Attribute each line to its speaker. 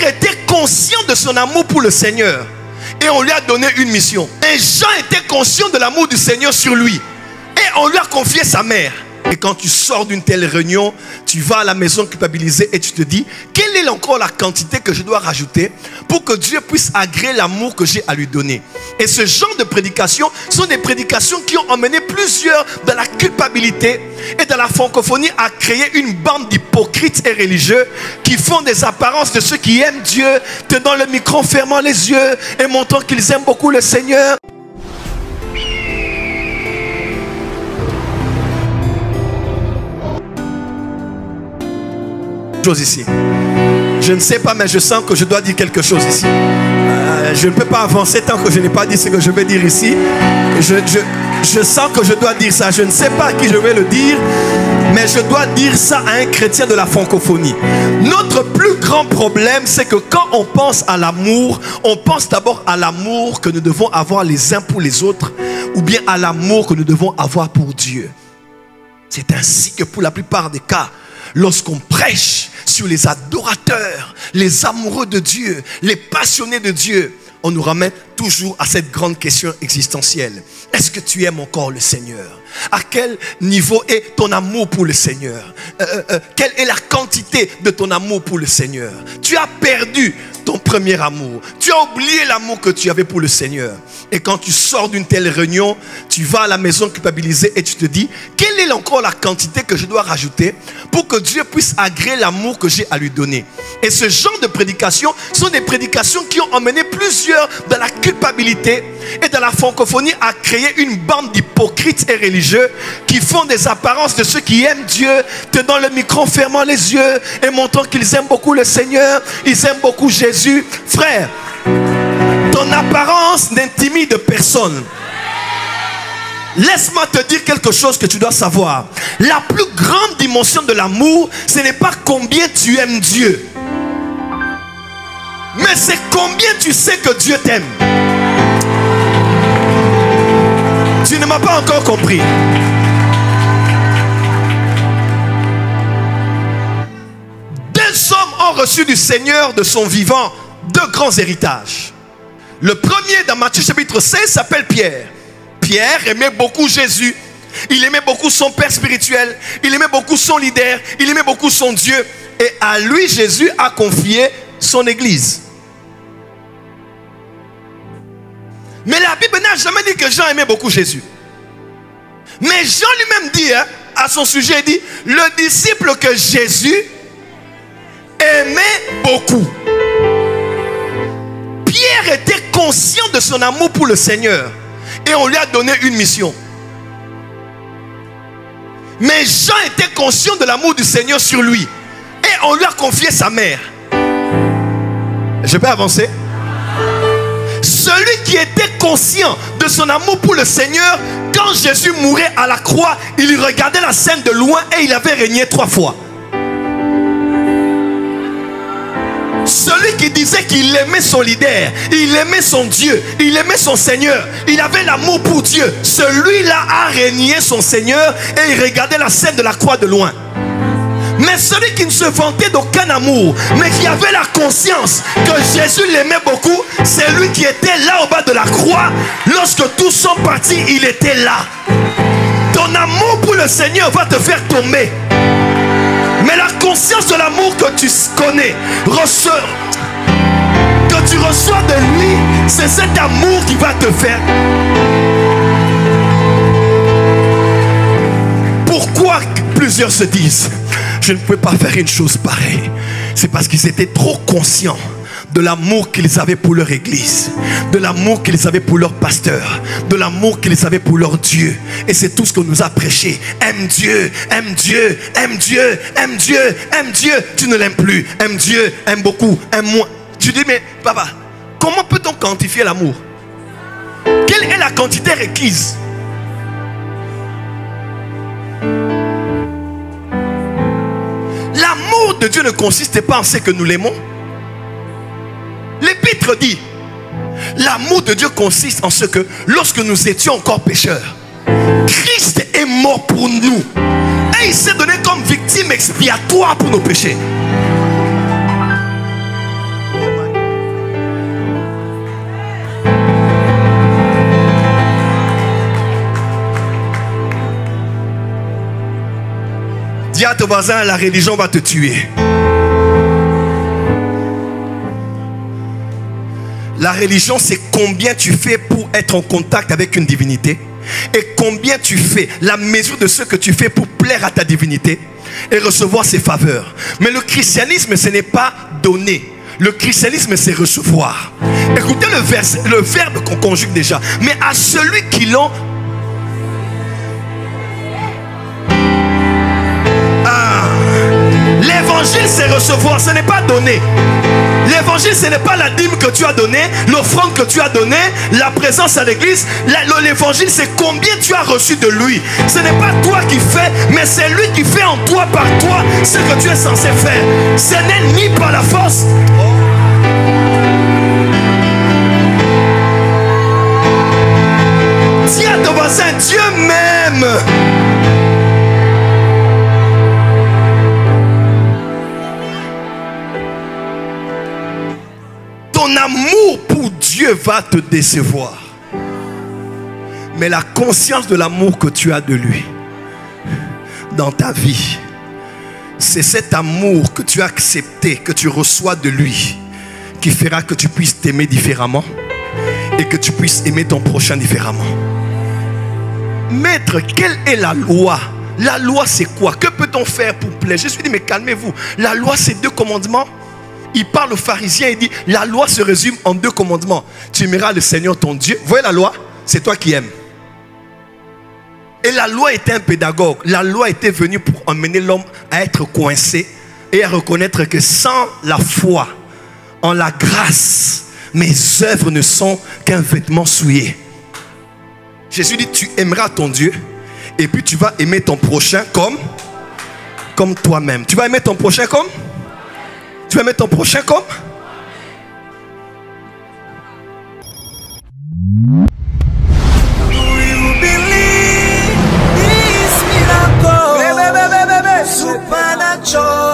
Speaker 1: Pierre était conscient de son amour pour le Seigneur et on lui a donné une mission. Et Jean était conscient de l'amour du Seigneur sur lui et on lui a confié sa mère. Et quand tu sors d'une telle réunion, tu vas à la maison culpabilisée et tu te dis, quelle est encore la quantité que je dois rajouter pour que Dieu puisse agréer l'amour que j'ai à lui donner? Et ce genre de prédications sont des prédications qui ont emmené plusieurs dans la culpabilité et dans la francophonie à créer une bande d'hypocrites et religieux qui font des apparences de ceux qui aiment Dieu, tenant le micro en fermant les yeux et montrant qu'ils aiment beaucoup le Seigneur. Ici. Je ne sais pas, mais je sens que je dois dire quelque chose ici. Je ne peux pas avancer tant que je n'ai pas dit ce que je vais dire ici. Je sens que je dois dire ça. Je ne sais pas à qui je vais le dire, mais je dois dire ça à un chrétien de la francophonie. Notre plus grand problème, c'est que quand on pense à l'amour, on pense d'abord à l'amour que nous devons avoir les uns pour les autres, ou bien à l'amour que nous devons avoir pour Dieu. C'est ainsi que pour la plupart des cas, lorsqu'on prêche sur les adorateurs, les amoureux de Dieu, les passionnés de Dieu, on nous ramène toujours à cette grande question existentielle. Est-ce que tu aimes encore le Seigneur? À quel niveau est ton amour pour le Seigneur? Quelle est la quantité de ton amour pour le Seigneur? Tu as perdu ton premier amour. Tu as oublié l'amour que tu avais pour le Seigneur. Et quand tu sors d'une telle réunion, tu vas à la maison culpabilisée et tu te dis, quelle est encore la quantité que je dois rajouter pour que Dieu puisse agréer l'amour que j'ai à lui donner? Et ce genre de prédications sont des prédications qui ont emmené plusieurs dans la culpabilité et dans la francophonie à créer une bande d'hypocrites et religieux qui font des apparences de ceux qui aiment Dieu, tenant le micro, fermant les yeux et montrant qu'ils aiment beaucoup le Seigneur, ils aiment beaucoup Jésus. Frère, ton apparence n'intimide personne. Laisse-moi te dire quelque chose que tu dois savoir. La plus grande dimension de l'amour, ce n'est pas combien tu aimes Dieu, mais c'est combien tu sais que Dieu t'aime. Tu ne m'as pas encore compris. Deux hommes ont reçu du Seigneur de son vivant deux grands héritages. Le premier dans Matthieu chapitre 16 s'appelle Pierre. Pierre aimait beaucoup Jésus. Il aimait beaucoup son père spirituel. Il aimait beaucoup son leader. Il aimait beaucoup son Dieu. Et à lui, Jésus a confié son église. Mais la Bible n'a jamais dit que Jean aimait beaucoup Jésus. Mais Jean lui-même dit, à son sujet, il dit, le disciple que Jésus aimait beaucoup. Pierre était conscient de son amour pour le Seigneur et on lui a donné une mission. Mais Jean était conscient de l'amour du Seigneur sur lui et on lui a confié sa mère. Je peux avancer? Celui qui était conscient de son amour pour le Seigneur, quand Jésus mourait à la croix, il regardait la scène de loin et il avait régné 3 fois. Celui qui disait qu'il aimait son leader, il aimait son Dieu, il aimait son Seigneur, il avait l'amour pour Dieu, celui-là a régné son Seigneur et il regardait la scène de la croix de loin. Mais celui qui ne se vantait d'aucun amour, mais qui avait la conscience que Jésus l'aimait beaucoup, c'est lui qui était là au bas de la croix. Lorsque tous sont partis, il était là. Ton amour pour le Seigneur va te faire tomber. Mais la conscience de l'amour que tu connais, que tu reçois de lui, c'est cet amour qui va te faire. Pourquoi plusieurs se disent, je ne peux pas faire une chose pareille? C'est parce qu'ils étaient trop conscients de l'amour qu'ils avaient pour leur église, de l'amour qu'ils avaient pour leur pasteur, de l'amour qu'ils avaient pour leur Dieu. Et c'est tout ce qu'on nous a prêché. Aime Dieu, aime Dieu, aime Dieu, aime Dieu, aime Dieu. Tu ne l'aimes plus. Aime Dieu, aime beaucoup, aime moins. Tu dis, mais papa, comment peut-on quantifier l'amour? Quelle est la quantité requise? L'amour de Dieu ne consiste pas en ce que nous l'aimons. L'Épître dit, l'amour de Dieu consiste en ce que lorsque nous étions encore pécheurs, Christ est mort pour nous et il s'est donné comme victime expiatoire pour nos péchés. voisin, la religion va te tuer. La religion, c'est combien tu fais pour être en contact avec une divinité. Et combien tu fais, la mesure de ce que tu fais pour plaire à ta divinité et recevoir ses faveurs. Mais le christianisme, ce n'est pas donner. Le christianisme, c'est recevoir. Écoutez le verbe qu'on conjugue déjà. Mais à celui qui l'ont... L'évangile, c'est recevoir, ce n'est pas donner. L'évangile, ce n'est pas la dîme que tu as donnée, l'offrande que tu as donnée, la présence à l'église. L'évangile, c'est combien tu as reçu de lui. Ce n'est pas toi qui fais, mais c'est lui qui fait en toi, par toi, ce que tu es censé faire. Ce n'est ni par la force. Dis à ton voisin, Dieu m'aime. Ton amour pour Dieu va te décevoir. Mais la conscience de l'amour que tu as de lui dans ta vie, c'est cet amour que tu as accepté, que tu reçois de lui, qui fera que tu puisses t'aimer différemment et que tu puisses aimer ton prochain différemment. Maître, quelle est la loi? La loi, c'est quoi? Que peut-on faire pour plaire? Jésus dit, mais calmez-vous. La loi, c'est 2 commandements. Il parle aux pharisiens, il dit, la loi se résume en 2 commandements. Tu aimeras le Seigneur ton Dieu. Vous voyez la loi? C'est toi qui aimes. Et la loi était un pédagogue. La loi était venue pour emmener l'homme à être coincé et à reconnaître que sans la foi en la grâce, mes œuvres ne sont qu'un vêtement souillé. Jésus dit, tu aimeras ton Dieu et puis tu vas aimer ton prochain comme toi-même. Tu vas aimer ton prochain comme? Tu vas aimer ton prochain comme?
Speaker 2: Supernatural.